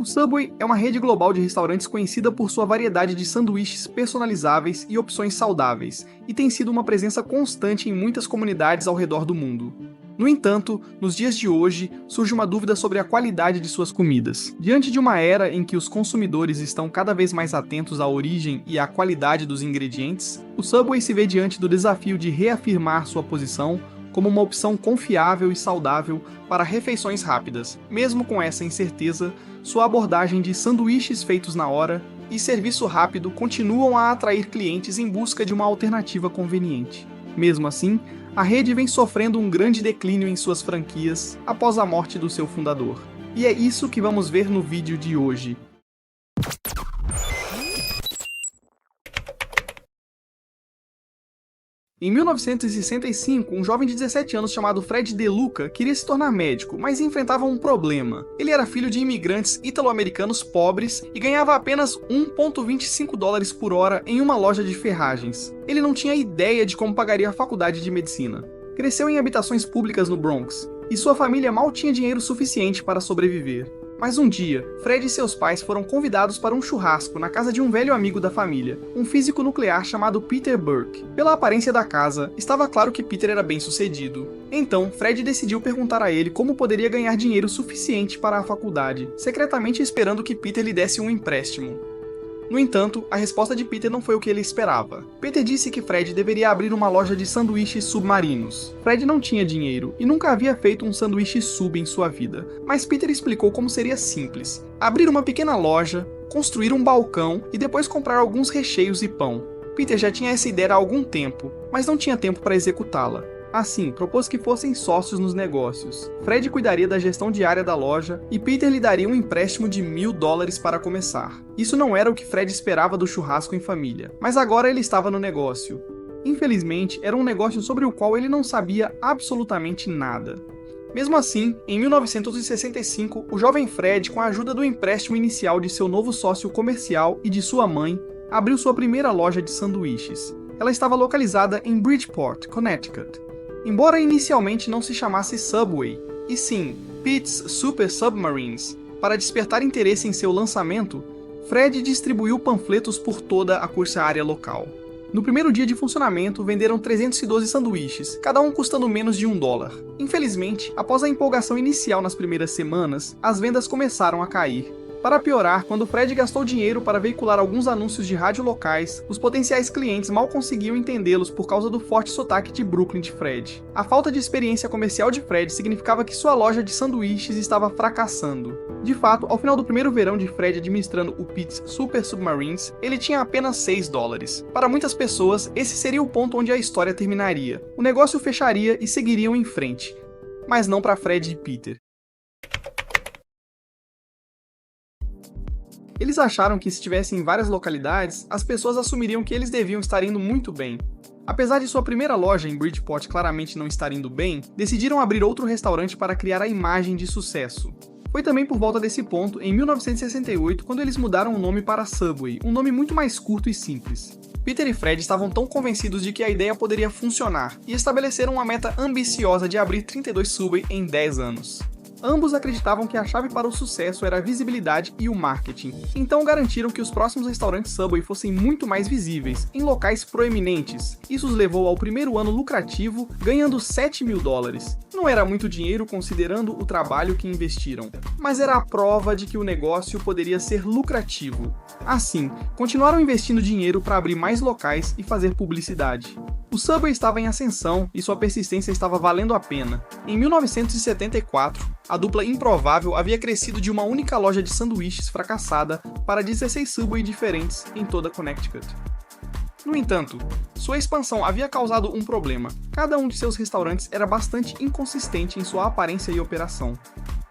O Subway é uma rede global de restaurantes conhecida por sua variedade de sanduíches personalizáveis e opções saudáveis, e tem sido uma presença constante em muitas comunidades ao redor do mundo. No entanto, nos dias de hoje, surge uma dúvida sobre a qualidade de suas comidas. Diante de uma era em que os consumidores estão cada vez mais atentos à origem e à qualidade dos ingredientes, o Subway se vê diante do desafio de reafirmar sua posição como uma opção confiável e saudável para refeições rápidas. Mesmo com essa incerteza, sua abordagem de sanduíches feitos na hora e serviço rápido continuam a atrair clientes em busca de uma alternativa conveniente. Mesmo assim, a rede vem sofrendo um grande declínio em suas franquias após a morte do seu fundador. E é isso que vamos ver no vídeo de hoje. Em 1965, um jovem de 17 anos chamado Fred De Luca queria se tornar médico, mas enfrentava um problema. Ele era filho de imigrantes italo-americanos pobres e ganhava apenas $1,25 por hora em uma loja de ferragens. Ele não tinha ideia de como pagaria a faculdade de medicina. Cresceu em habitações públicas no Bronx, e sua família mal tinha dinheiro suficiente para sobreviver. Mas um dia, Fred e seus pais foram convidados para um churrasco na casa de um velho amigo da família, um físico nuclear chamado Peter Burke. Pela aparência da casa, estava claro que Peter era bem-sucedido. Então, Fred decidiu perguntar a ele como poderia ganhar dinheiro suficiente para a faculdade, secretamente esperando que Peter lhe desse um empréstimo. No entanto, a resposta de Peter não foi o que ele esperava. Peter disse que Fred deveria abrir uma loja de sanduíches submarinos. Fred não tinha dinheiro e nunca havia feito um sanduíche sub em sua vida, mas Peter explicou como seria simples: abrir uma pequena loja, construir um balcão e depois comprar alguns recheios e pão. Peter já tinha essa ideia há algum tempo, mas não tinha tempo para executá-la. Assim, propôs que fossem sócios nos negócios. Fred cuidaria da gestão diária da loja e Peter lhe daria um empréstimo de $1.000 para começar. Isso não era o que Fred esperava do churrasco em família, mas agora ele estava no negócio. Infelizmente, era um negócio sobre o qual ele não sabia absolutamente nada. Mesmo assim, em 1965, o jovem Fred, com a ajuda do empréstimo inicial de seu novo sócio comercial e de sua mãe, abriu sua primeira loja de sanduíches. Ela estava localizada em Bridgeport, Connecticut. Embora inicialmente não se chamasse Subway, e sim Pete's Super Submarines, para despertar interesse em seu lançamento, Fred distribuiu panfletos por toda a cursa-área local. No primeiro dia de funcionamento, venderam 312 sanduíches, cada um custando menos de $1. Infelizmente, após a empolgação inicial nas primeiras semanas, as vendas começaram a cair. Para piorar, quando Fred gastou dinheiro para veicular alguns anúncios de rádio locais, os potenciais clientes mal conseguiam entendê-los por causa do forte sotaque de Brooklyn de Fred. A falta de experiência comercial de Fred significava que sua loja de sanduíches estava fracassando. De fato, ao final do primeiro verão de Fred administrando o Pete's Super Submarines, ele tinha apenas $6. Para muitas pessoas, esse seria o ponto onde a história terminaria. O negócio fecharia e seguiriam em frente. Mas não para Fred e Peter. Eles acharam que se estivessem em várias localidades, as pessoas assumiriam que eles deviam estar indo muito bem. Apesar de sua primeira loja em Bridgeport claramente não estar indo bem, decidiram abrir outro restaurante para criar a imagem de sucesso. Foi também por volta desse ponto, em 1968, quando eles mudaram o nome para Subway, um nome muito mais curto e simples. Peter e Fred estavam tão convencidos de que a ideia poderia funcionar, e estabeleceram uma meta ambiciosa de abrir 32 Subway em 10 anos. Ambos acreditavam que a chave para o sucesso era a visibilidade e o marketing, então garantiram que os próximos restaurantes Subway fossem muito mais visíveis, em locais proeminentes. Isso os levou ao primeiro ano lucrativo, ganhando $7.000. Não era muito dinheiro considerando o trabalho que investiram, mas era a prova de que o negócio poderia ser lucrativo. Assim, continuaram investindo dinheiro para abrir mais locais e fazer publicidade. O Subway estava em ascensão e sua persistência estava valendo a pena. Em 1974, a dupla improvável havia crescido de uma única loja de sanduíches fracassada para 16 Subway diferentes em toda Connecticut. No entanto, sua expansão havia causado um problema. Cada um de seus restaurantes era bastante inconsistente em sua aparência e operação.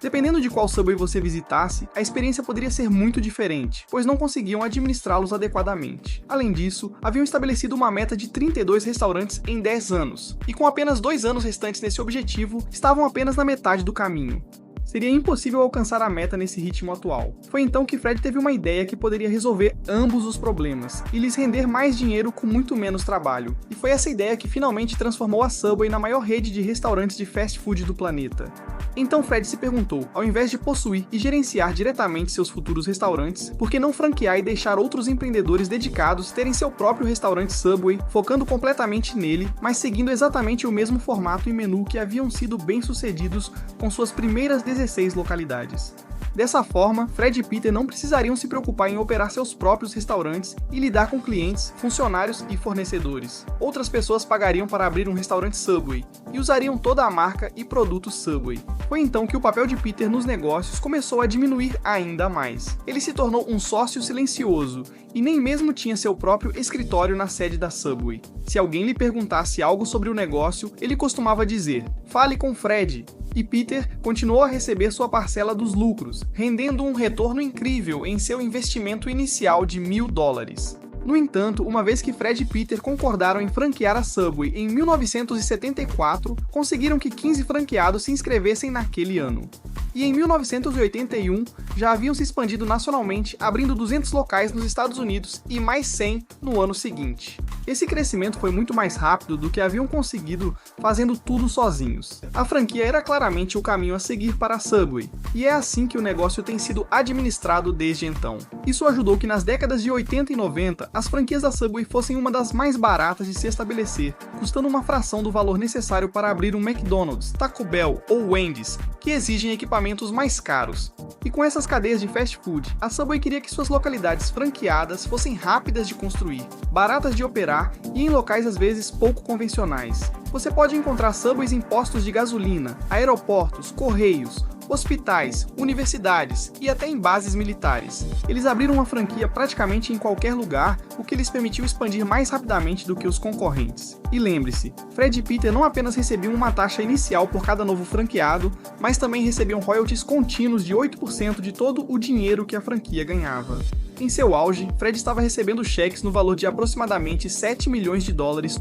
Dependendo de qual Subway você visitasse, a experiência poderia ser muito diferente, pois não conseguiam administrá-los adequadamente. Além disso, haviam estabelecido uma meta de 32 restaurantes em 10 anos, e com apenas 2 anos restantes nesse objetivo, estavam apenas na metade do caminho. Seria impossível alcançar a meta nesse ritmo atual. Foi então que Fred teve uma ideia que poderia resolver ambos os problemas e lhes render mais dinheiro com muito menos trabalho. E foi essa ideia que finalmente transformou a Subway na maior rede de restaurantes de fast food do planeta. Então Fred se perguntou, ao invés de possuir e gerenciar diretamente seus futuros restaurantes, por que não franquear e deixar outros empreendedores dedicados terem seu próprio restaurante Subway, focando completamente nele, mas seguindo exatamente o mesmo formato e menu que haviam sido bem-sucedidos com suas primeiras 16 localidades. Dessa forma, Fred e Peter não precisariam se preocupar em operar seus próprios restaurantes e lidar com clientes, funcionários e fornecedores. Outras pessoas pagariam para abrir um restaurante Subway e usariam toda a marca e produtos Subway. Foi então que o papel de Peter nos negócios começou a diminuir ainda mais. Ele se tornou um sócio silencioso e nem mesmo tinha seu próprio escritório na sede da Subway. Se alguém lhe perguntasse algo sobre o negócio, ele costumava dizer: "Fale com Fred." E Peter continuou a receber sua parcela dos lucros, rendendo um retorno incrível em seu investimento inicial de $1.000. No entanto, uma vez que Fred e Peter concordaram em franquear a Subway em 1974, conseguiram que 15 franqueados se inscrevessem naquele ano. E em 1981, já haviam se expandido nacionalmente, abrindo 200 locais nos Estados Unidos e mais 100 no ano seguinte. Esse crescimento foi muito mais rápido do que haviam conseguido fazendo tudo sozinhos. A franquia era claramente o caminho a seguir para a Subway, e é assim que o negócio tem sido administrado desde então. Isso ajudou que nas décadas de 80 e 90, as franquias da Subway fossem uma das mais baratas de se estabelecer, custando uma fração do valor necessário para abrir um McDonald's, Taco Bell ou Wendy's, que exigem equipamentos mais caros. E com essas cadeias de fast food, a Subway queria que suas localidades franqueadas fossem rápidas de construir, baratas de operar e em locais às vezes pouco convencionais. Você pode encontrar Subways em postos de gasolina, aeroportos, correios, hospitais, universidades e até em bases militares. Eles abriram uma franquia praticamente em qualquer lugar, o que lhes permitiu expandir mais rapidamente do que os concorrentes. E lembre-se, Fred e Peter não apenas recebiam uma taxa inicial por cada novo franqueado, mas também recebiam royalties contínuos de 8% de todo o dinheiro que a franquia ganhava. Em seu auge, Fred estava recebendo cheques no valor de aproximadamente $7 milhões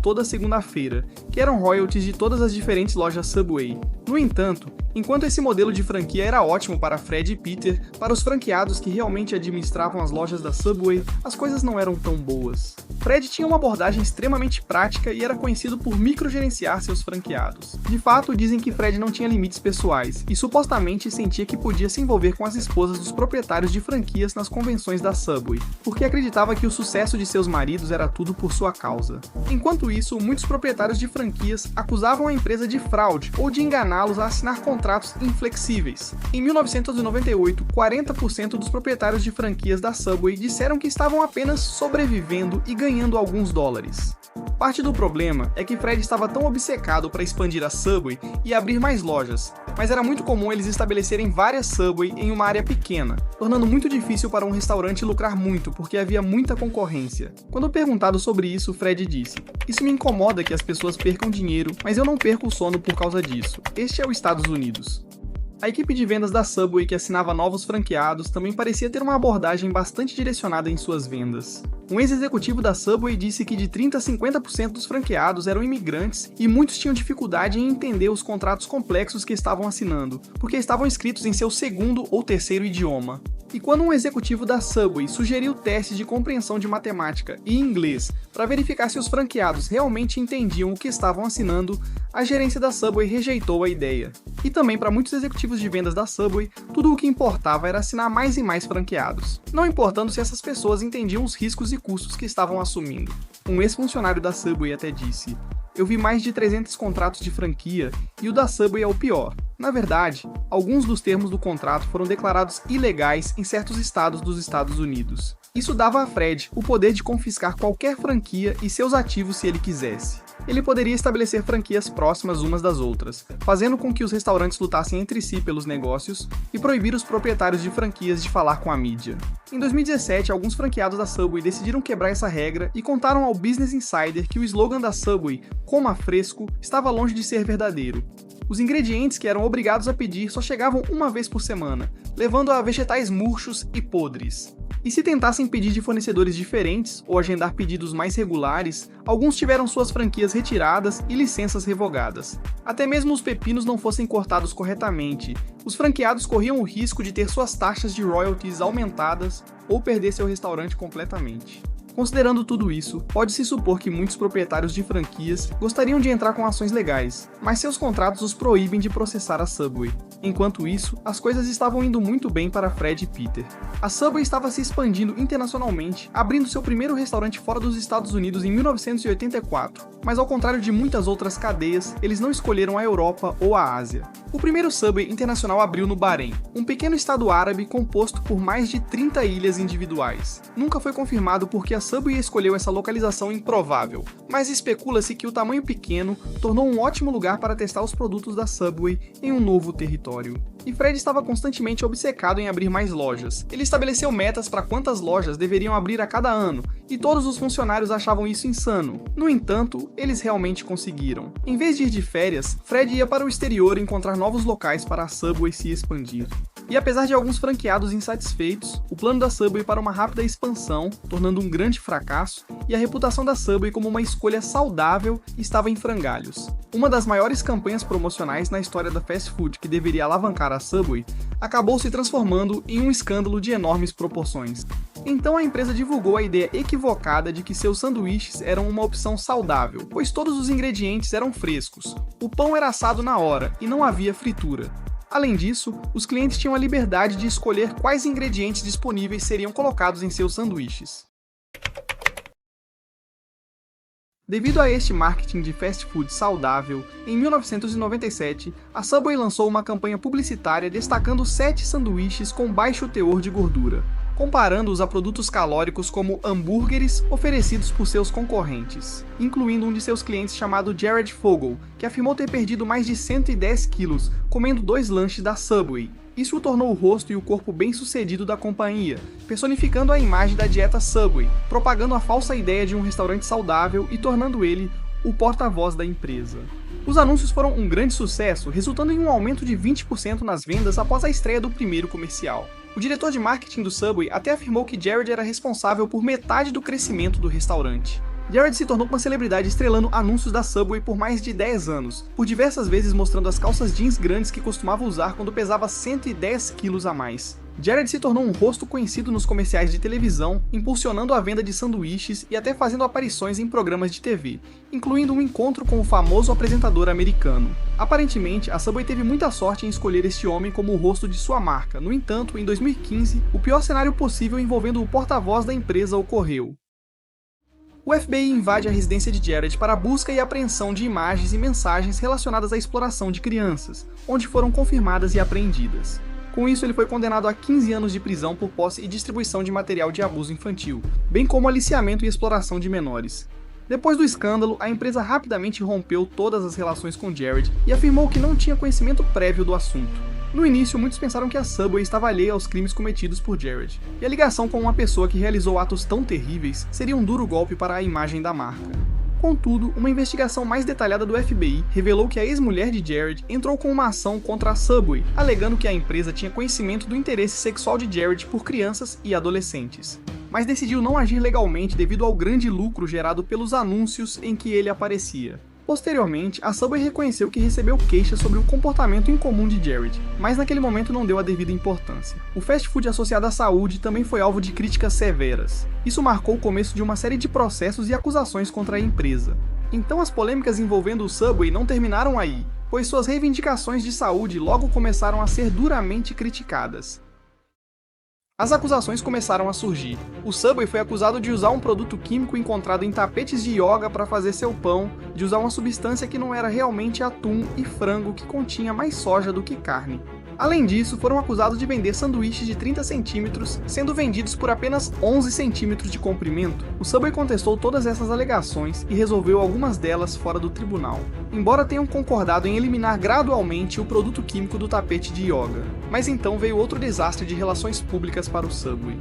toda segunda-feira, que eram royalties de todas as diferentes lojas Subway. No entanto, enquanto esse modelo de franquia era ótimo para Fred e Peter, para os franqueados que realmente administravam as lojas da Subway, as coisas não eram tão boas. Fred tinha uma abordagem extremamente prática e era conhecido por microgerenciar seus franqueados. De fato, dizem que Fred não tinha limites pessoais e supostamente sentia que podia se envolver com as esposas dos proprietários de franquias nas convenções da Subway, porque acreditava que o sucesso de seus maridos era tudo por sua causa. Enquanto isso, muitos proprietários de franquias acusavam a empresa de fraude ou de enganá-los a assinar contratos inflexíveis. Em 1998, 40% dos proprietários de franquias da Subway disseram que estavam apenas sobrevivendo e ganhando alguns dólares. Parte do problema é que Fred estava tão obcecado para expandir a Subway e abrir mais lojas, mas era muito comum eles estabelecerem várias Subway em uma área pequena, tornando muito difícil para um restaurante lucrar muito porque havia muita concorrência. Quando perguntado sobre isso, Fred disse: "Isso me incomoda que as pessoas percam dinheiro, mas eu não perco o sono por causa disso. Este é os Estados Unidos." A equipe de vendas da Subway, que assinava novos franqueados, também parecia ter uma abordagem bastante direcionada em suas vendas. Um ex-executivo da Subway disse que de 30% a 50% dos franqueados eram imigrantes e muitos tinham dificuldade em entender os contratos complexos que estavam assinando, porque estavam escritos em seu segundo ou terceiro idioma. E quando um executivo da Subway sugeriu testes de compreensão de matemática e inglês para verificar se os franqueados realmente entendiam o que estavam assinando, a gerência da Subway rejeitou a ideia. E também para muitos executivos de vendas da Subway, tudo o que importava era assinar mais e mais franqueados, não importando se essas pessoas entendiam os riscos e custos que estavam assumindo. Um ex-funcionário da Subway até disse: "Eu vi mais de 300 contratos de franquia e o da Subway é o pior. Na verdade, alguns dos termos do contrato foram declarados ilegais em certos estados dos Estados Unidos. Isso dava a Fred o poder de confiscar qualquer franquia e seus ativos se ele quisesse. Ele poderia estabelecer franquias próximas umas das outras, fazendo com que os restaurantes lutassem entre si pelos negócios e proibir os proprietários de franquias de falar com a mídia." Em 2017, alguns franqueados da Subway decidiram quebrar essa regra e contaram ao Business Insider que o slogan da Subway, "Coma fresco", estava longe de ser verdadeiro. Os ingredientes que eram obrigados a pedir só chegavam uma vez por semana, levando a vegetais murchos e podres. E se tentassem pedir de fornecedores diferentes ou agendar pedidos mais regulares, alguns tiveram suas franquias retiradas e licenças revogadas. Até mesmo os pepinos não fossem cortados corretamente, os franqueados corriam o risco de ter suas taxas de royalties aumentadas ou perder seu restaurante completamente. Considerando tudo isso, pode-se supor que muitos proprietários de franquias gostariam de entrar com ações legais, mas seus contratos os proíbem de processar a Subway. Enquanto isso, as coisas estavam indo muito bem para Fred e Peter. A Subway estava se expandindo internacionalmente, abrindo seu primeiro restaurante fora dos Estados Unidos em 1984, mas ao contrário de muitas outras cadeias, eles não escolheram a Europa ou a Ásia. O primeiro Subway internacional abriu no Bahrein, um pequeno estado árabe composto por mais de 30 ilhas individuais. Nunca foi confirmado porque a Subway escolheu essa localização improvável, mas especula-se que o tamanho pequeno tornou um ótimo lugar para testar os produtos da Subway em um novo território. E Fred estava constantemente obcecado em abrir mais lojas. Ele estabeleceu metas para quantas lojas deveriam abrir a cada ano, e todos os funcionários achavam isso insano. No entanto, eles realmente conseguiram. Em vez de ir de férias, Fred ia para o exterior encontrar novos locais para a Subway se expandir. E apesar de alguns franqueados insatisfeitos, o plano da Subway para uma rápida expansão, tornando um grande fracasso, e a reputação da Subway como uma escolha saudável estava em frangalhos. Uma das maiores campanhas promocionais na história da fast food que deveria alavancar a Subway, acabou se transformando em um escândalo de enormes proporções. Então a empresa divulgou a ideia equivocada de que seus sanduíches eram uma opção saudável, pois todos os ingredientes eram frescos, o pão era assado na hora e não havia fritura. Além disso, os clientes tinham a liberdade de escolher quais ingredientes disponíveis seriam colocados em seus sanduíches. Devido a este marketing de fast food saudável, em 1997, a Subway lançou uma campanha publicitária destacando 7 sanduíches com baixo teor de gordura, comparando-os a produtos calóricos como hambúrgueres oferecidos por seus concorrentes, incluindo um de seus clientes chamado Jared Fogle, que afirmou ter perdido mais de 110 quilos comendo 2 lanches da Subway. Isso o tornou o rosto e o corpo bem-sucedido da companhia, personificando a imagem da dieta Subway, propagando a falsa ideia de um restaurante saudável e tornando ele o porta-voz da empresa. Os anúncios foram um grande sucesso, resultando em um aumento de 20% nas vendas após a estreia do primeiro comercial. O diretor de marketing do Subway até afirmou que Jared era responsável por metade do crescimento do restaurante. Jared se tornou uma celebridade estrelando anúncios da Subway por mais de 10 anos, por diversas vezes mostrando as calças jeans grandes que costumava usar quando pesava 110 quilos a mais. Jared se tornou um rosto conhecido nos comerciais de televisão, impulsionando a venda de sanduíches e até fazendo aparições em programas de TV, incluindo um encontro com o famoso apresentador americano. Aparentemente, a Subway teve muita sorte em escolher este homem como o rosto de sua marca. No entanto, em 2015, o pior cenário possível envolvendo o porta-voz da empresa ocorreu. O FBI invade a residência de Jared para a busca e apreensão de imagens e mensagens relacionadas à exploração de crianças, onde foram confirmadas e apreendidas. Com isso, ele foi condenado a 15 anos de prisão por posse e distribuição de material de abuso infantil, bem como aliciamento e exploração de menores. Depois do escândalo, a empresa rapidamente rompeu todas as relações com Jared e afirmou que não tinha conhecimento prévio do assunto. No início, muitos pensaram que a Subway estava alheia aos crimes cometidos por Jared, e a ligação com uma pessoa que realizou atos tão terríveis seria um duro golpe para a imagem da marca. Contudo, uma investigação mais detalhada do FBI revelou que a ex-mulher de Jared entrou com uma ação contra a Subway, alegando que a empresa tinha conhecimento do interesse sexual de Jared por crianças e adolescentes, mas decidiu não agir legalmente devido ao grande lucro gerado pelos anúncios em que ele aparecia. Posteriormente, a Subway reconheceu que recebeu queixas sobre o comportamento incomum de Jared, mas naquele momento não deu a devida importância. O fast food associado à saúde também foi alvo de críticas severas. Isso marcou o começo de uma série de processos e acusações contra a empresa. Então as polêmicas envolvendo o Subway não terminaram aí, pois suas reivindicações de saúde logo começaram a ser duramente criticadas. As acusações começaram a surgir. O Subway foi acusado de usar um produto químico encontrado em tapetes de yoga para fazer seu pão, de usar uma substância que não era realmente atum e frango que continha mais soja do que carne. Além disso, foram acusados de vender sanduíches de 30 centímetros, sendo vendidos por apenas 11 centímetros de comprimento. O Subway contestou todas essas alegações e resolveu algumas delas fora do tribunal, embora tenham concordado em eliminar gradualmente o produto químico do tapete de yoga. Mas então veio outro desastre de relações públicas para o Subway.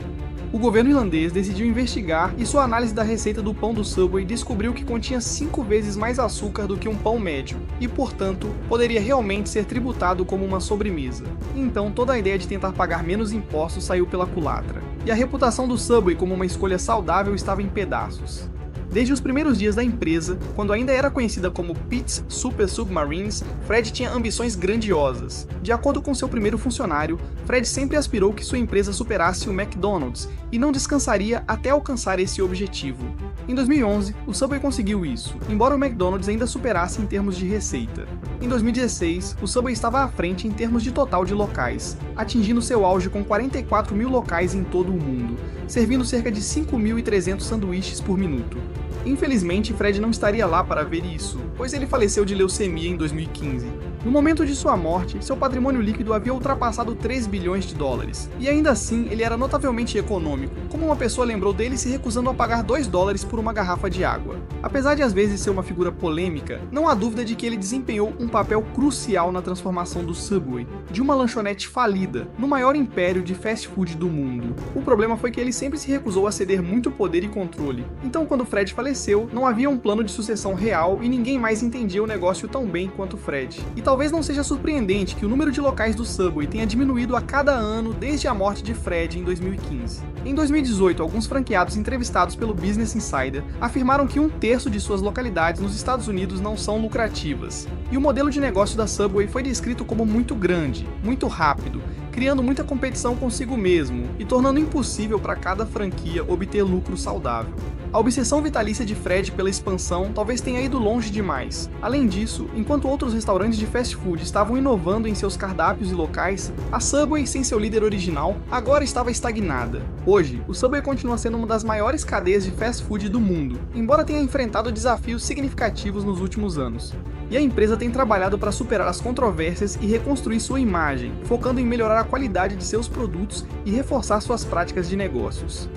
O governo irlandês decidiu investigar e sua análise da receita do pão do Subway descobriu que continha 5 vezes mais açúcar do que um pão médio e, portanto, poderia realmente ser tributado como uma sobremesa. Então, toda a ideia de tentar pagar menos impostos saiu pela culatra. E a reputação do Subway como uma escolha saudável estava em pedaços. Desde os primeiros dias da empresa, quando ainda era conhecida como Pete's Super Submarines, Fred tinha ambições grandiosas. De acordo com seu primeiro funcionário, Fred sempre aspirou que sua empresa superasse o McDonald's e não descansaria até alcançar esse objetivo. Em 2011, o Subway conseguiu isso, embora o McDonald's ainda superasse em termos de receita. Em 2016, o Subway estava à frente em termos de total de locais, atingindo seu auge com 44 mil locais em todo o mundo, servindo cerca de 5.300 sanduíches por minuto. Infelizmente, Fred não estaria lá para ver isso, pois ele faleceu de leucemia em 2015. No momento de sua morte, seu patrimônio líquido havia ultrapassado 3 bilhões de dólares, e ainda assim ele era notavelmente econômico, como uma pessoa lembrou dele se recusando a pagar 2 dólares por uma garrafa de água. Apesar de às vezes ser uma figura polêmica, não há dúvida de que ele desempenhou um papel crucial na transformação do Subway, de uma lanchonete falida, no maior império de fast food do mundo. O problema foi que ele sempre se recusou a ceder muito poder e controle, então quando Fred faleceu, não havia um plano de sucessão real e ninguém mais entendia o negócio tão bem quanto Fred. E talvez não seja surpreendente que o número de locais do Subway tenha diminuído a cada ano desde a morte de Fred em 2015. Em 2018, alguns franqueados entrevistados pelo Business Insider afirmaram que 1/3 de suas localidades nos Estados Unidos não são lucrativas. E o modelo de negócio da Subway foi descrito como muito grande, muito rápido, criando muita competição consigo mesmo e tornando impossível para cada franquia obter lucro saudável. A obsessão vitalícia de Fred pela expansão talvez tenha ido longe demais. Além disso, enquanto outros restaurantes de fast food estavam inovando em seus cardápios e locais, a Subway, sem seu líder original, agora estava estagnada. Hoje, o Subway continua sendo uma das maiores cadeias de fast food do mundo, embora tenha enfrentado desafios significativos nos últimos anos. E a empresa tem trabalhado para superar as controvérsias e reconstruir sua imagem, focando em melhorar a qualidade de seus produtos e reforçar suas práticas de negócios.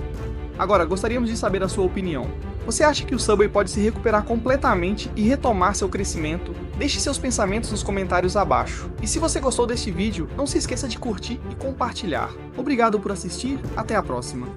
Agora, gostaríamos de saber a sua opinião. Você acha que o Subway pode se recuperar completamente e retomar seu crescimento? Deixe seus pensamentos nos comentários abaixo. E se você gostou deste vídeo, não se esqueça de curtir e compartilhar. Obrigado por assistir, até a próxima.